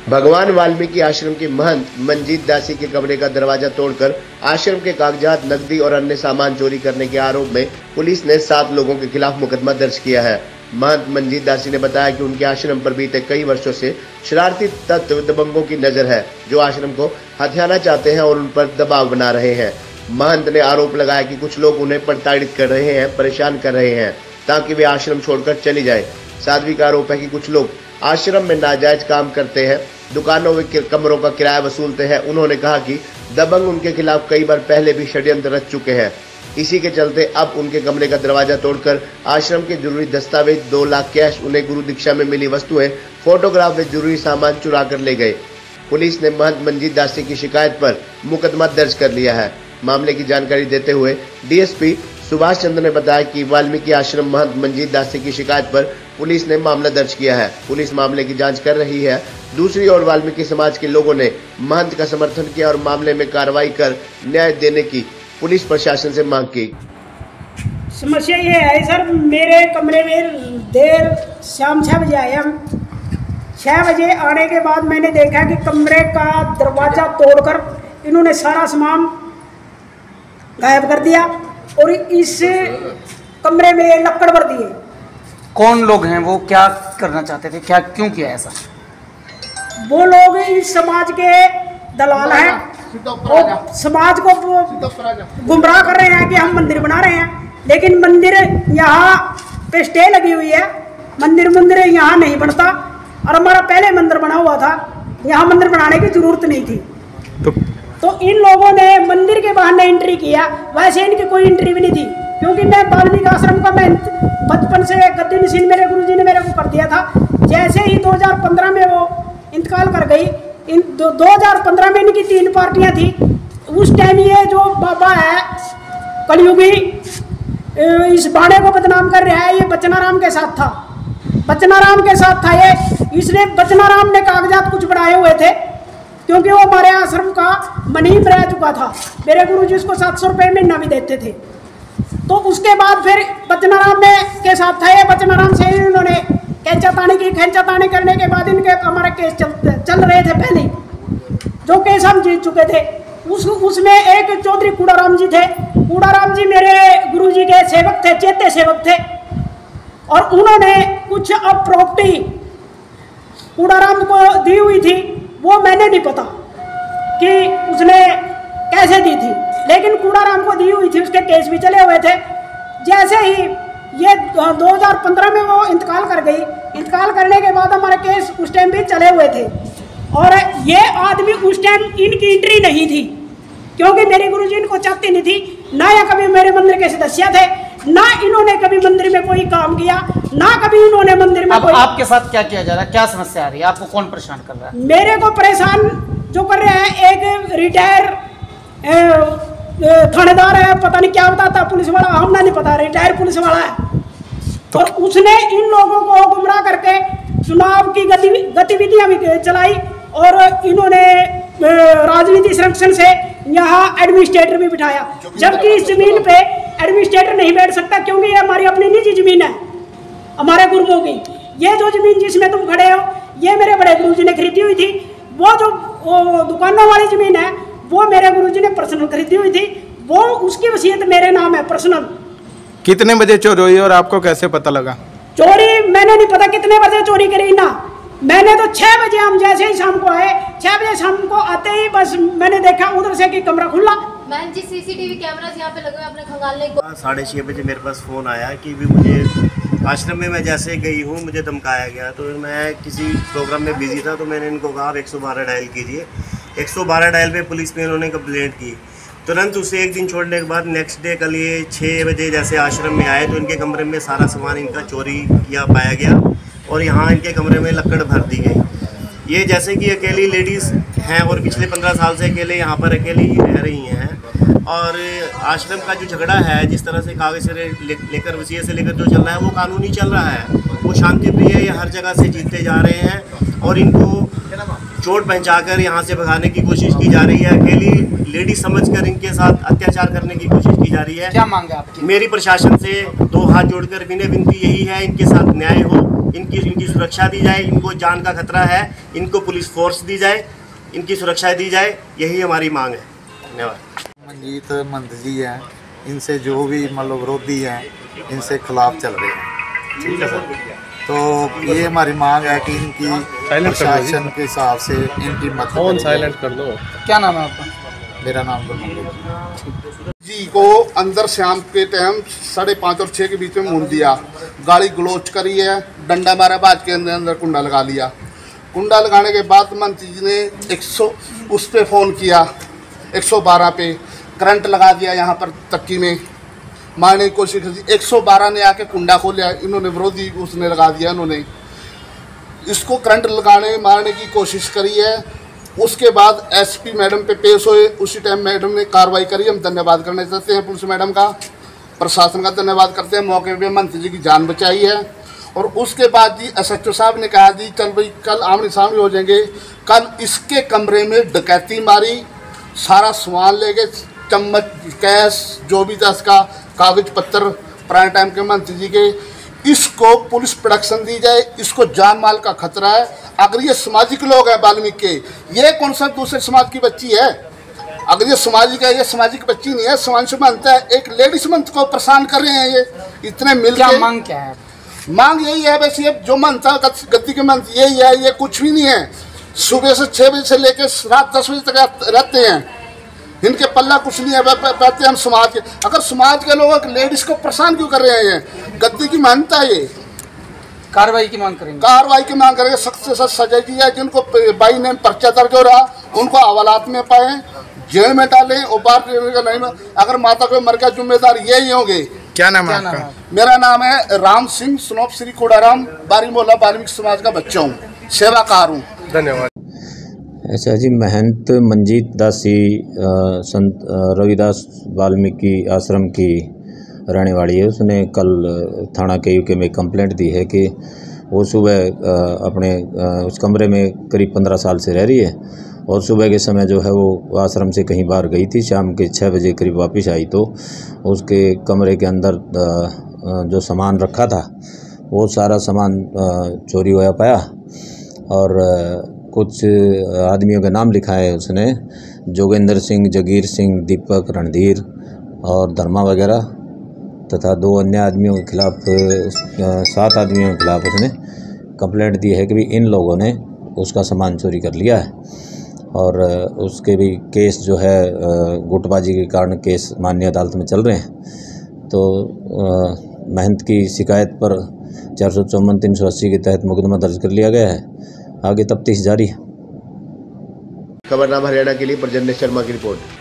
भगवान वाल्मीकि आश्रम के महंत मंजीत दासी के कमरे का दरवाजा तोड़कर आश्रम के कागजात, नकदी और अन्य सामान चोरी करने के आरोप में पुलिस ने 7 लोगों के खिलाफ मुकदमा दर्ज किया है। महंत मंजीत दासी ने बताया कि उनके आश्रम पर बीते कई वर्षों से शरारती तत्व दबंगों की नजर है, जो आश्रम को हथियाना चाहते हैं और उन पर दबाव बना रहे हैं। महंत ने आरोप लगाया कि कुछ लोग उन्हें प्रताड़ित कर रहे हैं, परेशान कर रहे हैं ताकि वे आश्रम छोड़कर चली जाए। साध्वी का आरोप है कि कुछ लोग आश्रम में नाजायज काम करते हैं, दुकानों में कमरों का किराया वसूलते हैं। उन्होंने कहा कि दबंग उनके खिलाफ कई बार पहले भी षड्यंत्र रच चुके हैं। इसी के चलते अब उनके कमरे का दरवाजा तोड़कर आश्रम के जरूरी दस्तावेज, 2 लाख कैश, उन्हें गुरु दीक्षा में मिली वस्तुएं, फोटोग्राफ व जरूरी सामान चुरा कर ले गए। पुलिस ने महंत मंजीत दासी की शिकायत पर मुकदमा दर्ज कर लिया है। मामले की जानकारी देते हुए डीएसपी सुभाष चंद्र ने बताया कि वाल्मीकि आश्रम महंत मंजीत दासी की शिकायत पर पुलिस ने मामला दर्ज किया है। पुलिस मामले की जांच कर रही है। दूसरी ओर वाल्मीकि समाज के लोगों ने महंत का समर्थन किया और मामले में कार्रवाई कर न्याय देने की पुलिस प्रशासन से मांग की। समस्या ये है सर, मेरे कमरे में देर शाम 6 बजे आए हम। 6 बजे आने के बाद मैंने देखा कि कमरे का दरवाजा तोड़कर इन्होंने सारा सामान गायब कर दिया और इस कमरे में लकड़ भर दिए। कौन लोग हैं वो, क्या करना चाहते थे, क्या क्यों किया ऐसा? वो लोग इस समाज के दलाल हैं और समाज को गुमराह कर रहे हैं कि हम मंदिर बना रहे हैं, लेकिन मंदिर यहाँ पे स्टे लगी हुई है। मंदिर यहाँ नहीं बनता और हमारा पहले मंदिर बना हुआ था, यहाँ मंदिर बनाने की जरूरत नहीं थी। तो इन लोगों ने मंदिर के बाहर एंट्री किया, वैसे इनकी कोई एंट्री भी नहीं थी, क्योंकि मैं वाल्मीकि आश्रम का मैं बचपन से गद्दी नशीन मेरे गुरुजी ने मेरे को कर दिया था। जैसे ही 2015 में वो इंतकाल कर गई, 2015 में इनकी 3 पार्टियां थी। उस टाइम ये जो बाबा है कलयुगी इस बाणे को बदनाम कर रहा है, ये बचनाराम के साथ था। बचनाराम के साथ था ये, इसने बचनाराम ने कागजात कुछ बनाए हुए थे, क्योंकि वो हमारे आश्रम का मनीम रह चुका था। मेरे गुरुजी उसको 700 रुपये महीना भी देते थे। तो उसके बाद फिर बचनाराम के साथ था ये। बचनाराम से इन्होंने खेंचातानी करने के बाद इनके हमारे केस चल रहे थे पहले, जो केस हम जीत चुके थे। उसमें एक चौधरी कूड़ाराम जी थे। कूड़ाराम जी मेरे गुरुजी के सेवक थे, चेते सेवक थे, और उन्होंने कुछ अब प्रॉपर्टी कूड़ाराम को दी हुई थी। वो मैंने नहीं पता कि उसने कैसे दी थी, लेकिन कूड़ाराम को दी हुई थी, उसके केस भी चले हुए थे। जैसे ही ये 2015 में वो इंतकाल कर गई, इंतकाल करने के बाद हमारे केस उस टाइम भी चले हुए थे। और ये आदमी उस टाइम इनकी एंट्री नहीं थी, क्योंकि मेरे गुरुजी इनको चाहती नहीं थी। ना या कभी मेरे मंदिर के सदस्य थे, ना इन्होंने कभी मंदिर में कोई काम किया, ना कभी इन्होंने मंदिर में कोई। आपके साथ क्या किया जा रहा है, क्या समस्या आ रही है, आपको कौन परेशान कर रहा है? मेरे को परेशान जो कर रहे हैं, एक रिटायर थानेदार है, पता नहीं क्या बताता, पुलिस वाला, हमने नहीं पता, रिटायर पुलिस वाला है। तो और उसने इन लोगों को गुमराह करके चुनाव की गतिविधियां भी चलाई, और इन्होंने राजनीति संरक्षण से यहाँ एडमिनिस्ट्रेटर भी बिठाया, जबकि इस जमीन पे एडमिनिस्ट्रेटर नहीं बैठ सकता, क्योंकि ये हमारी अपनी निजी जमीन है, हमारे गुरुओं की। ये जो जमीन जिसमें तुम खड़े हो, ये मेरे बड़े गुरुजी ने खरीदी हुई थी। वो जो दुकानों वाली जमीन है, वो मेरे गुरुजी ने पर्सनल खरीदी हुई थी। वो उसकी वसीयत मेरे नाम है पर्सनल। कितने बजे चोरी हुई और आपको कैसे पता लगा? चोरी मैंने नहीं पता कितने बजे चोरी करी ना। मैंने तो 6 बजे, हम जैसे ही शाम को आए, 6 बजे शाम को आते ही बस मैंने देखा उधर से कि कमरा खुला। मैम जी, सीसीटीवी कैमरास यहाँ पे लगे हुए अपने खंगालने को। 6:30 बजे मेरे पास फ़ोन आया कि भी मुझे आश्रम में मैं जैसे गई हूँ, मुझे धमकाया गया। तो मैं किसी प्रोग्राम में बिजी था, तो मैंने इनको कहा 112 डायल कीजिए। 112 डायल पे पुलिस में इन्होंने कंप्लेंट की। तुरंत उसे एक दिन छोड़ने के बाद नेक्स्ट डे कल ये 6 बजे जैसे आश्रम में आए, तो इनके कमरे में सारा सामान इनका चोरी किया पाया गया, और यहाँ इनके कमरे में लकड़ भर दी गई। ये जैसे कि अकेली लेडीज़ हैं और पिछले 15 साल से अकेले यहाँ पर अकेली ही रह रही हैं। और आश्रम का जो झगड़ा है, जिस तरह से कागज से लेकर वसीयत से लेकर जो चल रहा है, वो कानूनी चल रहा है, वो शांति प्रिय है। ये हर जगह से जीतते जा रहे हैं और इनको चोट पहुँचाकर यहाँ से भगाने की कोशिश की जा रही है। अकेली लेडीज समझकर इनके साथ अत्याचार करने की कोशिश की जा रही है। क्या मांग है आपकी? मेरी प्रशासन से 2 हाथ जोड़कर विनय विनती यही है, इनके साथ न्याय हो। इनकी सुरक्षा दी जाए, इनको जान का खतरा है, इनको पुलिस फोर्स दी जाए, इनकी सुरक्षा दी जाए, यही हमारी मांग है। धन्यवाद। मंजीत मंद जी हैं, इनसे जो भी मतलब विरोधी हैं इनसे खिलाफ चल रहे हैं, ठीक है सर। तो ये हमारी मांग है कि इनकी प्रशासन के हिसाब से इनकी मदद साइलेंट कर दो। क्या नाम है आपका? मेरा नाम जी को अंदर शाम के टाइम 5:30 और 6 के बीच में मूंद दिया, गाड़ी गलोच करी है, डंडा मारा, बाज के अंदर कुंडा लगा लिया। कुंडा लगाने के बाद मंत्री जी ने 100 उस पर फ़ोन किया, 112 पे करंट लगा दिया, यहाँ पर तक्की में मारने की कोशिश की। 112 ने आके कुंडा खोला, इन्होंने विरोधी उसने लगा दिया, इन्होंने इसको करंट लगाने मारने की कोशिश करी है। उसके बाद एसपी मैडम पे पेश हुए, उसी टाइम मैडम ने कार्रवाई करी। हम धन्यवाद करना चाहते हैं पुलिस मैडम का, प्रशासन का धन्यवाद करते हैं, मौके पे मंत्री जी की जान बचाई है। और उसके बाद जी SHO साहब ने कहा जी चल भाई कल आमने सामने हो जाएंगे। कल इसके कमरे में डकैती मारी, सारा सामान ले गए, चम्मच, कैश, जो भी था इसका कागज पत्तर प्राइम टाइम के मंत्री जी के। इसको पुलिस प्रोटेक्शन दी जाए, इसको जान माल का खतरा है। अगर ये सामाजिक लोग हैं वाल्मीकि के, ये कौन सा दूसरे समाज की बच्ची है? अगर ये सामाजिक है, ये सामाजिक बच्ची नहीं है, समाज से बनता है। एक लेडीज मंथ को परेशान कर रहे हैं ये इतने मिल के। मांग क्या है? मांग यही है बस, ये जो मंथ था गद्दी के मंथ यही है, ये कुछ भी नहीं है। सुबह से 6 बजे से लेकर रात 10 बजे तक रहते हैं, इनके पल्ला कुछ नहीं है। कहते हैं हम समाज के, अगर समाज के लोग लेडीज को परेशान क्यों कर रहे हैं? ये गद्दी की मान्यता है, ये कार्रवाई की मांग करेंगे। कार्रवाई की मांग करेंगे, सख्त से सख्त सजा दी जाए। जिनको 22 ने पर्चा दर्ज हो रहा उनको हवालात में पाए, जेल में डालें, और बाहर का नहीं। अगर माता को मर गया जिम्मेदार यही होंगे। क्या नाम है आपका? मेरा नाम है राम सिंह, स्नोप श्री कोडाराम, बारी मोहल्ला वाल्मीकि समाज का बच्चा हूँ, सेवाकार हूँ। धन्यवाद। ऐसा जी, महंत मंजीत दासी संत रविदास वाल्मीकि आश्रम की रहने वाली है। उसने कल थाना KUK में कंप्लेंट दी है कि वो सुबह अपने उस कमरे में करीब 15 साल से रह रही है, और सुबह के समय जो है वो आश्रम से कहीं बाहर गई थी। शाम के 6 बजे करीब वापस आई तो उसके कमरे के अंदर जो सामान रखा था वो सारा सामान चोरी होया पाया, और कुछ आदमियों के नाम लिखा है उसने, जोगेंद्र सिंह, जगीर सिंह, दीपक, रणधीर और धर्मा वगैरह, तथा 2 अन्य आदमियों के खिलाफ 7 आदमियों के खिलाफ उसने कंप्लेंट दी है कि भी इन लोगों ने उसका सामान चोरी कर लिया है। और उसके भी केस जो है गुटबाजी के कारण केस माननीय अदालत में चल रहे हैं। तो महंत की शिकायत पर 454, 380 के तहत मुकदमा दर्ज कर लिया गया है। आगे तफ्तीश जारी है। खबरनामा हरियाणा के लिए प्रजन्य शर्मा की रिपोर्ट।